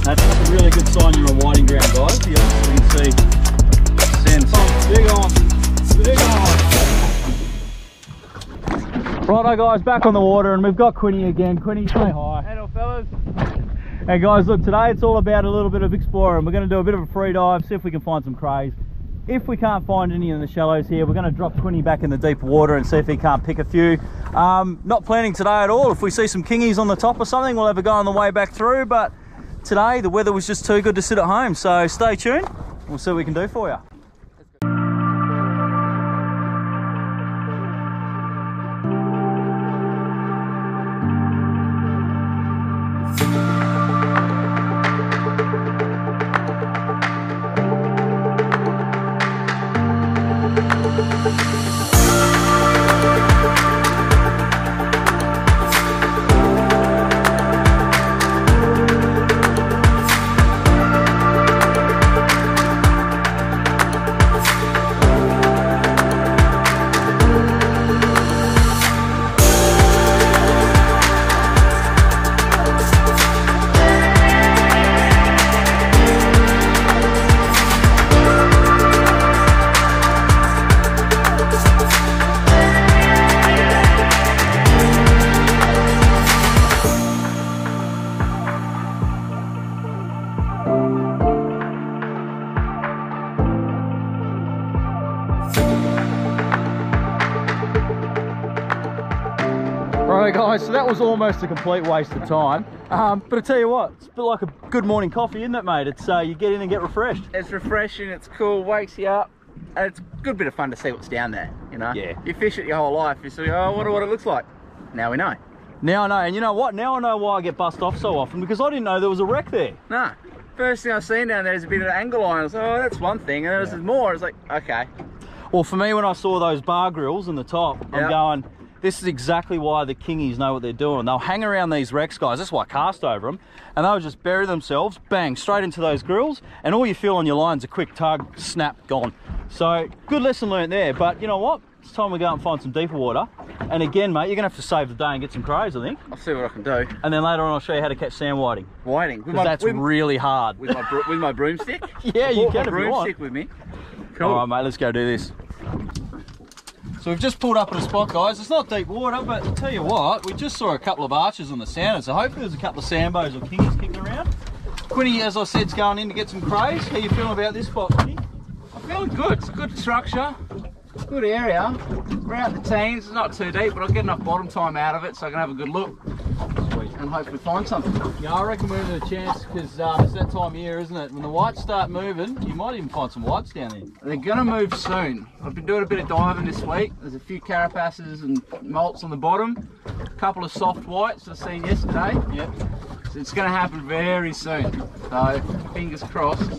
That's a really good sign you're on whiting ground, guys. You obviously can see sense. Big on. Righto guys, back on the water and we've got Quinny again. Quinny, say hi. Hello fellas. Hey guys, look, today it's all about a little bit of exploring. We're going to do a bit of a free dive, see if we can find some crays. If we can't find any in the shallows here, we're going to drop Quinny back in the deep water and see if he can't pick a few. Not planning today at all. If we see some kingies on the top or something, we'll have a go on the way back through. But today, the weather was just too good to sit at home. So stay tuned. We'll see what we can do for you. Right guys, so that was almost a complete waste of time, but I tell you what, it's a bit like a good morning coffee, isn't it, mate? It's you get in and get refreshed. It's refreshing, it's cool, wakes you up, and it's a good bit of fun to see what's down there, you know? Yeah. You fish it your whole life, you say, oh, I wonder what it looks like. Now we know. Now I know, and you know what? Now I know why I get bust off so often, because I didn't know there was a wreck there. Nah, first thing I've seen down there is a bit of an angle line. I was like, oh, that's one thing, and then there's more. It's like, okay. Well, for me, when I saw those bar grills in the top, I'm going, this is exactly why the kingies know what they're doing. They'll hang around these wrecks, guys. That's why I cast over them. And they'll just bury themselves, bang, straight into those grills. And all you feel on your line's a quick tug, snap, gone. So, good lesson learned there. But you know what? It's time we go out and find some deeper water. And again, mate, you're going to have to save the day and get some crays, I think. I'll see what I can do. And then later on, I'll show you how to catch sand whiting. Whiting? Because that's really hard. With my broomstick? Yeah, you can if you want. Broomstick with me. Cool. All right, mate, let's go do this. So we've just pulled up at a spot, guys. It's not deep water, but I'll tell you what, we just saw a couple of arches on the sounder, so hopefully there's a couple of sambos or kingies kicking around. Quinny, as I said, is going in to get some crays. How you feeling about this spot, Quinny? I'm feeling good. It's a good structure, good area. We're out in the teens, it's not too deep, but I'll get enough bottom time out of it so I can have a good look. Sweet. And hopefully find something. Yeah, I reckon we're in a chance because it's that time of year, isn't it? When the whites start moving, you might even find some whites down there. They're gonna move soon. I've been doing a bit of diving this week. There's a few carapaces and molts on the bottom, a couple of soft whites I've seen yesterday. Yep. So it's gonna happen very soon. So fingers crossed.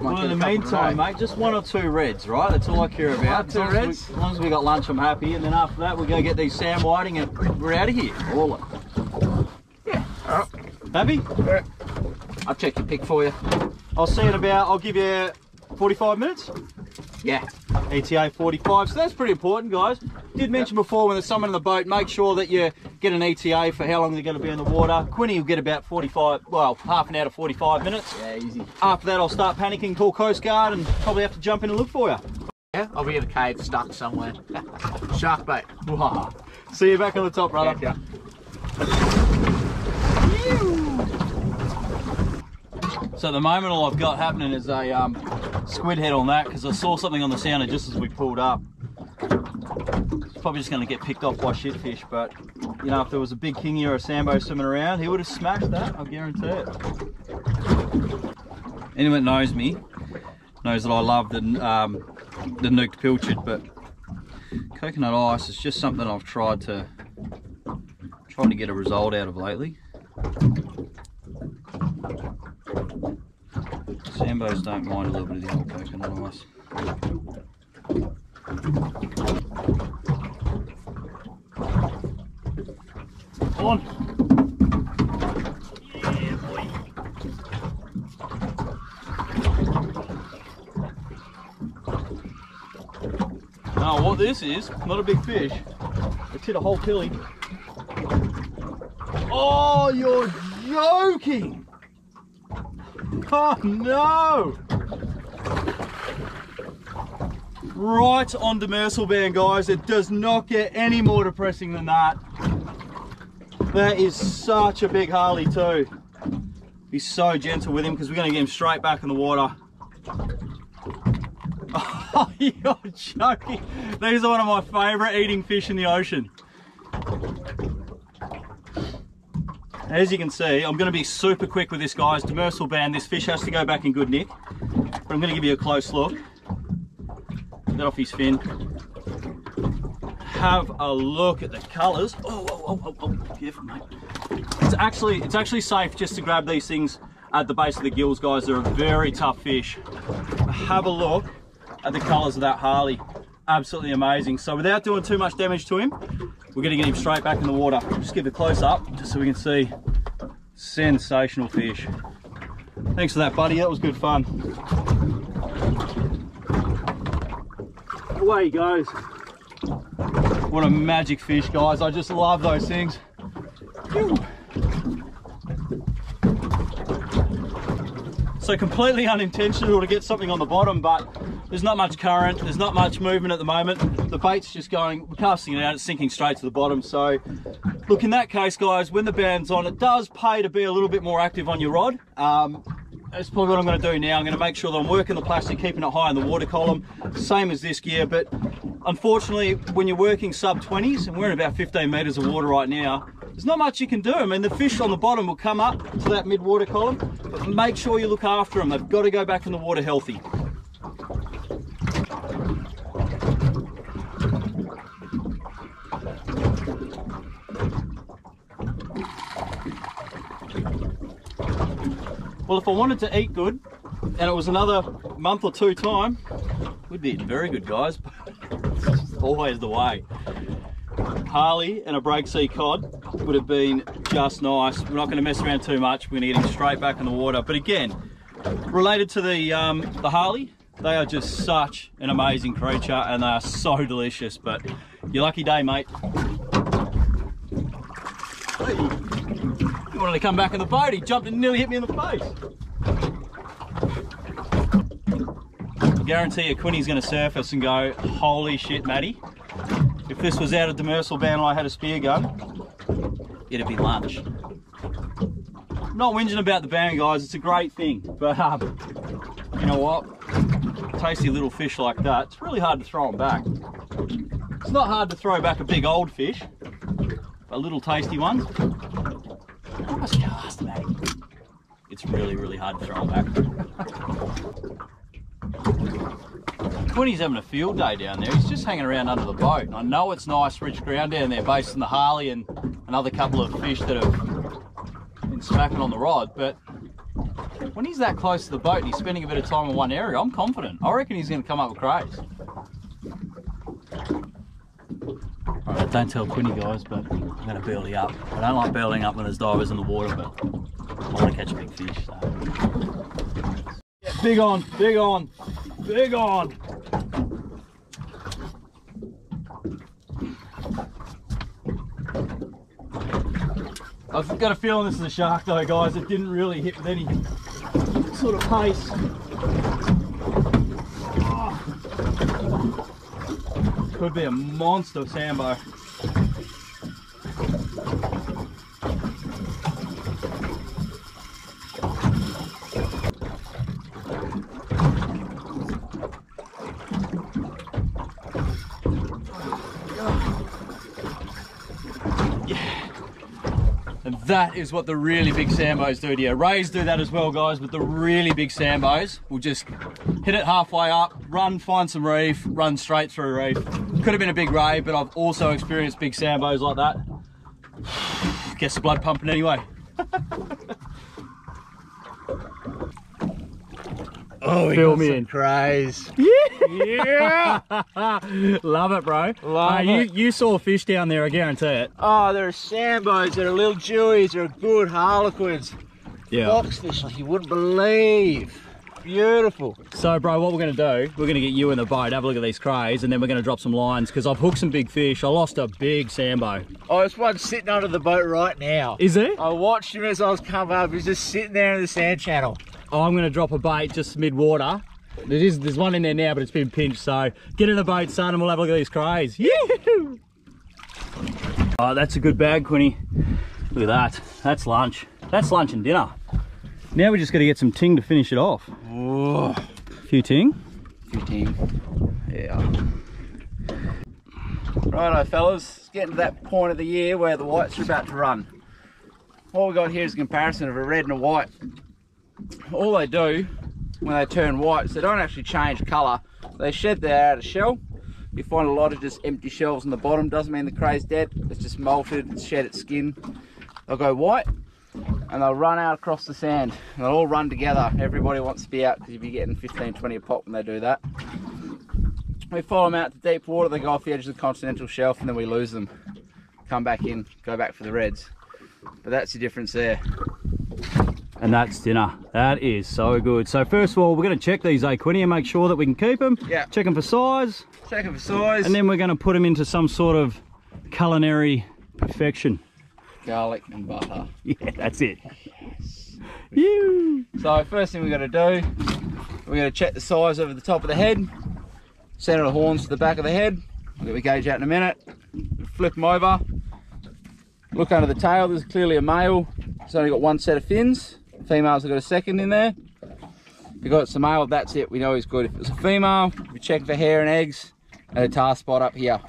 Well, in the meantime, mate, just one or two reds, right? That's all I care about. Two reds? As long as we got lunch, I'm happy. And then after that, we go get these sand whiting and we're out of here. All of it. Yeah. All right. Happy? Yeah. I'll check your pick for you. I'll see you in about, I'll give you 45 minutes. Yeah. ETA 45, so that's pretty important, guys. Did mention before when there's someone in the boat, make sure that you get an ETA for how long they're going to be in the water. Quinny will get about 45, well, half an hour to 45 minutes. Yeah, easy. After that, I'll start panicking, call Coast Guard, and probably have to jump in and look for you. Yeah, I'll be in a cave stuck somewhere. Shark bait. See you back on the top, brother. Yeah. So at the moment, all I've got happening is a squid head on that because I saw something on the sounder just as we pulled up. It's probably just going to get picked off by shitfish, but you know, if there was a big kingy or a sambo swimming around, he would have smashed that, I guarantee it. Anyone that knows me knows that I love the nuked pilchard, but coconut ice is just something I've tried to get a result out of lately. Sambos don't mind a little bit of the old coconut ice. On. Yeah, boy. what this is. Not a big fish. It's hit a whole pilly. Oh, you're joking! Oh no! Right on demersal band, guys. It does not get any more depressing than that. That is such a big Harley too. Be so gentle with him because we're going to get him straight back in the water. Oh, you're joking. These are one of my favourite eating fish in the ocean. As you can see, I'm going to be super quick with this, guys. Demersal band, this fish has to go back in good nick. But I'm going to give you a close look. Get off his fin. Have a look at the colours. Oh, careful, mate. It's actually safe just to grab these things at the base of the gills, guys. They're a very tough fish. Have a look at the colours of that Harley. Absolutely amazing. So without doing too much damage to him, we're going to get him straight back in the water. Just give it a close up just so we can see. Sensational fish. Thanks for that, buddy. That was good fun. Away he goes. What a magic fish, guys. I just love those things. Phew. So completely unintentional to get something on the bottom, but there's not much current, there's not much movement at the moment. The bait's just going, we're casting it out, it's sinking straight to the bottom. So look, in that case, guys, when the band's on, it does pay to be a little bit more active on your rod. That's probably what I'm going to do now. I'm going to make sure that I'm working the plastic, keeping it high in the water column, same as this gear. But unfortunately, when you're working sub 20s, and we're in about 15 metres of water right now, there's not much you can do. I mean, the fish on the bottom will come up to that mid-water column, but make sure you look after them. They've got to go back in the water healthy. Well, if I wanted to eat good, and it was another month or two time, we'd be eating very good, guys. It's always the way. Harley and a break sea cod would have been just nice. We're not going to mess around too much. We're going to get him straight back in the water. But again, related to the Harley, they are just such an amazing creature and they are so delicious. But your lucky day, mate. Hey, he wanted to come back in the boat. He jumped and nearly hit me in the face. I guarantee you Quinny's going to surface and go, holy shit, Matty. If this was out of demersal band and I had a spear gun, it'd be lunch. Not whinging about the band, guys, it's a great thing, but you know what? Tasty little fish like that, it's really hard to throw them back. It's not hard to throw back a big old fish, but little tasty ones. Nice cast, mate. It's really, really hard to throw them back. Quinny's having a field day down there. He's just hanging around under the boat. And I know it's nice, rich ground down there based on the Harley and another couple of fish that have been smacking on the rod. But when he's that close to the boat and he's spending a bit of time in one area, I'm confident. I reckon he's going to come up with craze. Alright, don't tell Quinny, guys, but I'm going to burley up. I don't like burleying up when there's divers in the water, but I want to catch a big fish. So. Yeah, big on, big on, big on. I've got a feeling this is a shark though, guys. It didn't really hit with any sort of pace. Oh. Could be a monster sambo. And that is what the really big sambos do to you. Rays do that as well, guys, but the really big sambos will just hit it halfway up, run, find some reef, run straight through reef. Could have been a big ray, but I've also experienced big sambos like that. Gets the blood pumping anyway. Oh, we got some craze. Yeah! Love it, bro. Love it. You saw fish down there, I guarantee it. Oh, there are sambos, there are little jewies, there are good harlequins. Yeah. Foxfish like you wouldn't believe. beautiful. So, bro, what we're going to do, we're going to get you in the boat, have a look at these crays, and then we're going to drop some lines, because I've hooked some big fish. I lost a big sambo. Oh, there's one sitting under the boat right now. Is there? I watched him as I was coming up. He's just sitting there in the sand channel. Oh, I'm going to drop a bait just mid-water. There's one in there now, but it's been pinched, so get in the boat, son, and we'll have a look at these crays. Yoo-hoo! Oh, that's a good bag, Quinny. Look at that. That's lunch. That's lunch and dinner. Now we just got to get some ting to finish it off. Oh, Few ting. 15. Yeah. Righto, fellas. It's getting to that point of the year where the whites are about to run. What we got here is a comparison of a red and a white. All they do when they turn white is they don't actually change colour. They shed their outer shell. You find a lot of just empty shells on the bottom. Doesn't mean the cray's dead. It's just molted, it's shed its skin. They'll go white and they'll run out across the sand. And they'll all run together. Everybody wants to be out because you'll be getting 15, 20 a pop when they do that. We follow them out to deep water. They go off the edge of the continental shelf and then we lose them. Come back in, go back for the reds. But that's the difference there. And that's dinner. That is so good. So first of all, we're going to check these, Quinny, and make sure that we can keep them. Yeah. Check them for size. Check them for size. And then we're going to put them into some sort of culinary perfection. Garlic and butter. Yeah, that's it. Yes. You. So first thing we're going to do, we're going to check the size over the top of the head. Center of the horns to the back of the head. We'll get the gauge out in a minute. Flip them over. Look under the tail. There's clearly a male. It's only got one set of fins. Females have got a second in there. If you've got some male, that's it. We know he's good. If it's a female, we check for hair and eggs and a tar spot up here.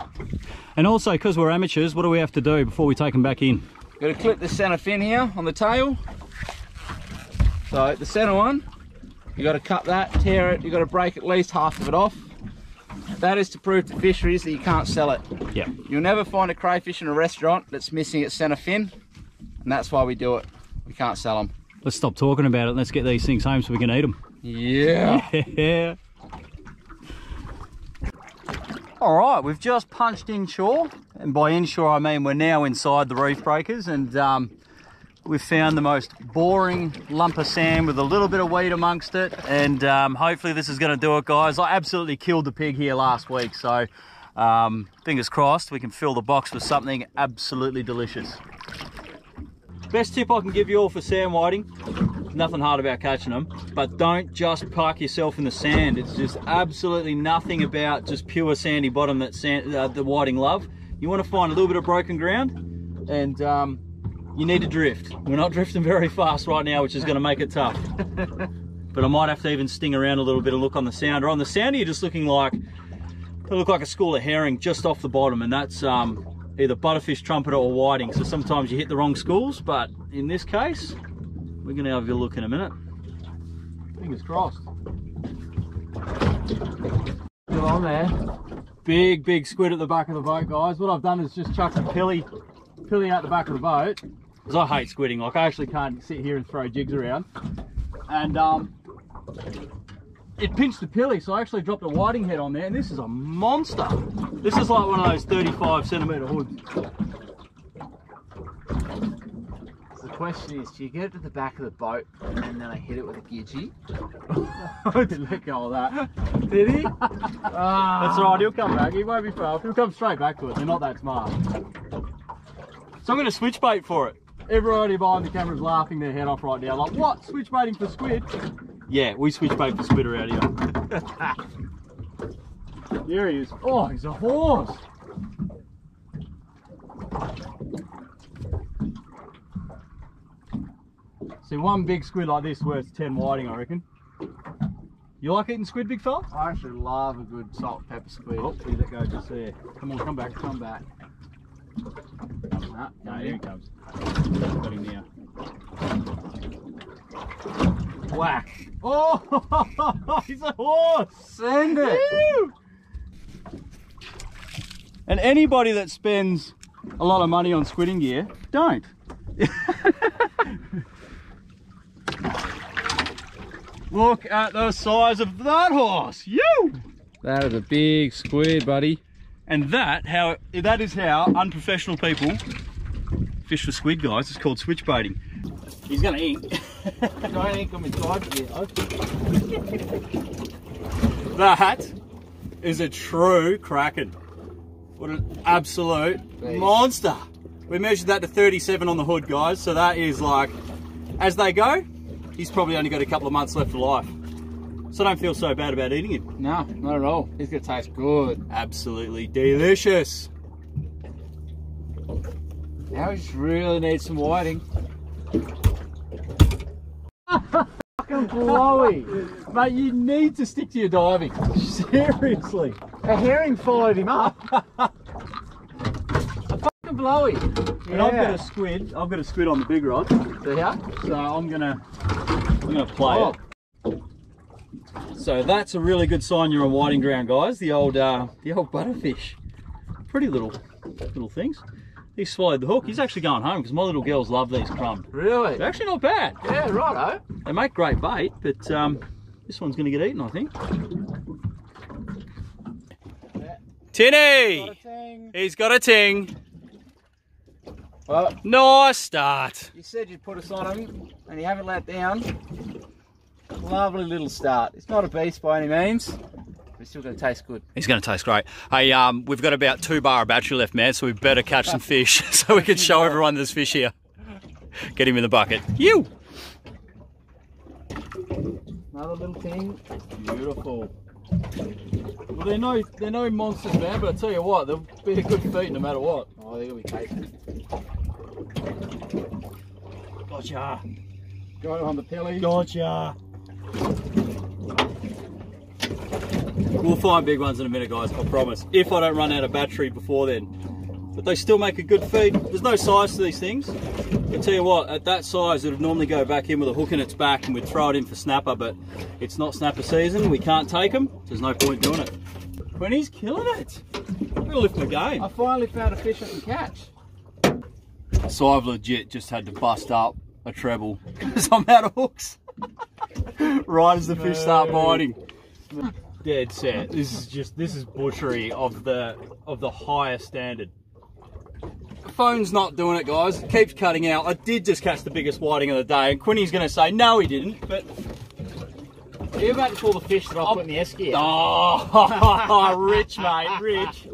And also, because we're amateurs, what do we have to do before we take them back in? Got to clip the center fin here on the tail. So the center one, you got to cut that, tear it. You got to break at least half of it off. That is to prove to fisheries that you can't sell it. Yeah. You'll never find a crayfish in a restaurant that's missing its center fin, and that's why we do it. We can't sell them. Let's stop talking about it and let's get these things home so we can eat them. Yeah. Yeah. All right, we've just punched inshore, and by inshore I mean we're now inside the reef breakers, and we've found the most boring lump of sand with a little bit of weed amongst it, and hopefully this is going to do it, guys. I absolutely killed the pig here last week, so fingers crossed we can fill the box with something absolutely delicious. Best tip I can give you all for sand whiting, nothing hard about catching them, but don't just park yourself in the sand. It's just absolutely nothing about just pure sandy bottom that the whiting love. You want to find a little bit of broken ground, and you need to drift. We're not drifting very fast right now, which is going to make it tough. But I might have to even sting around a little bit and look on the sounder. On the sounder, you're just looking like, they look like a school of herring just off the bottom, and that's either butterfish, trumpeter, or whiting. So sometimes you hit the wrong schools, but in this case, we're going to have a look in a minute. Fingers crossed. Still on there. Big squid at the back of the boat, guys. What I've done is just chucked a pilly out the back of the boat, because I hate squidding. Like, I actually can't sit here and throw jigs around. And it pinched the pilly, so I actually dropped a whiting head on there, and this is a monster. This is like one of those 35cm hoods. The question is, do you get it to the back of the boat and then I hit it with a gidgee? I didn't let go of that. Did he? That's alright, he'll come back. He won't be far. He'll come straight back to it. They're not that smart. So I'm going to switch bait for it. Everybody behind the camera's laughing their head off right now. Like, what? Switch baiting for squid? Yeah, we switch bait for squid around here. There he is. Oh, he's a horse. See, one big squid like this worth 10 whiting, I reckon. You like eating squid, big fella? I actually love a good salt and pepper squid. Oh, see that go just there. Come on, come back. Come back. No, here he comes. Got him now. Whack. Oh, he's a horse. Send it. Woo! And anybody that spends a lot of money on squidding gear, don't. Look at the size of that horse. You! That is a big squid, buddy. And that is how unprofessional people fish for squid, guys. It's called switch baiting. He's gonna eat. Don't ink on my side here. That is a true Kraken. What an absolute monster. We measured that to 37 on the hood, guys, so that is like, as they go, he's probably only got a couple of months left of life. So don't feel so bad about eating him. No, not at all. He's gonna taste good. Absolutely delicious. Now we just really need some whiting. Fucking blowy. Mate, you need to stick to your diving. Seriously. A herring followed him up. Fucking blowy. And I've got a squid. I've got a squid on the big rod. See ya? So I'm gonna play it. So that's a really good sign you're on whiting ground, guys. The old butterfish. Pretty little things. He swallowed the hook. He's actually going home because my little girls love these crumbs. Really? They're actually not bad. Yeah, righto. They make great bait, but this one's going to get eaten, I think. Tinny! He's got a ting. Well, Nice start. you said you'd put us on him, and you haven't let down. Lovely little start. It's not a beast by any means, but it's still going to taste good. He's going to taste great. Hey, we've got about 2 bar of battery left, man, so we better catch some fish so we can show everyone there's fish here. Get him in the bucket. You! Another little thing. Beautiful. Well, they're no monsters, man, but I tell you what, they'll be a good feed no matter what. Oh, they're going to be tasty. Gotcha. Got it on the pilly. Gotcha. We'll find big ones in a minute, guys, I promise. If I don't run out of battery before then. But they still make a good feed. There's no size to these things. I tell you what, at that size, it would normally go back in with a hook in its back and we'd throw it in for snapper, but it's not snapper season. We can't take them. So there's no point doing it. Quinny's killing it. I'm gonna lift my game. I finally found a fish I can catch. So I've legit just had to bust up a treble because I'm out of hooks. Right as the fish start biting. Dead set. This is butchery of the highest standard. The phone's not doing it, guys. It keeps cutting out. I did just catch the biggest whiting of the day, and Quinny's going to say no, he didn't. But You're about to pull the fish that I put in the esky. oh, rich mate, rich.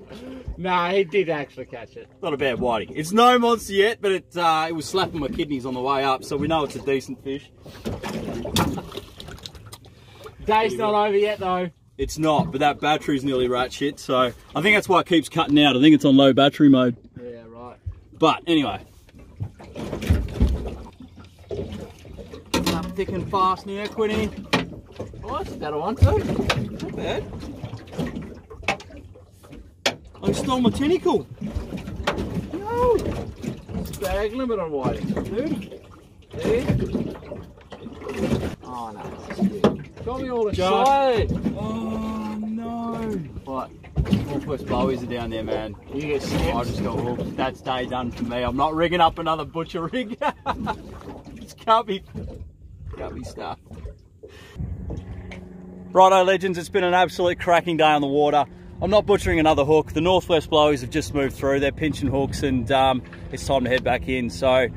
No, he did actually catch it. Not a bad whiting. It's no monster yet, but it was slapping my kidneys on the way up, so we know it's a decent fish. Day's not over yet though. It's not, but that battery's nearly rat shit, so I think that's why it keeps cutting out. I think it's on low battery mode. Yeah, right. But anyway. Up thick and fast now, Quinny. Oh, that's a better one too. Not bad. I stole my tentacle. No. Stag limit on whiting. Dude. See? Oh no, this is good. Got me all the shot. Oh no. What? Northwest blowies are down there, man. You get snipped. I just got hooked. That's day done for me. I'm not rigging up another butcher rig. This can't be stuffed. Righto, legends, it's been an absolute cracking day on the water. I'm not butchering another hook. The Northwest blowies have just moved through. They're pinching hooks and it's time to head back in. So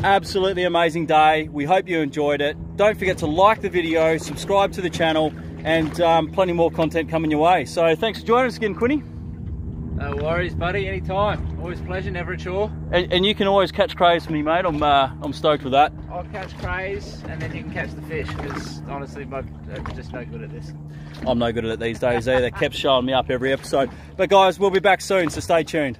absolutely amazing day. We hope you enjoyed it. Don't forget to like the video, subscribe to the channel, and plenty more content coming your way. So thanks for joining us again, Quinny. No worries, buddy. Anytime. Always a pleasure, never a chore. And you can always catch crays for me, mate. I'm stoked with that. I'll catch crays and then you can catch the fish because honestly, I'm just no good at this. I'm no good at it these days either. Kept showing me up every episode. But guys, we'll be back soon, so stay tuned.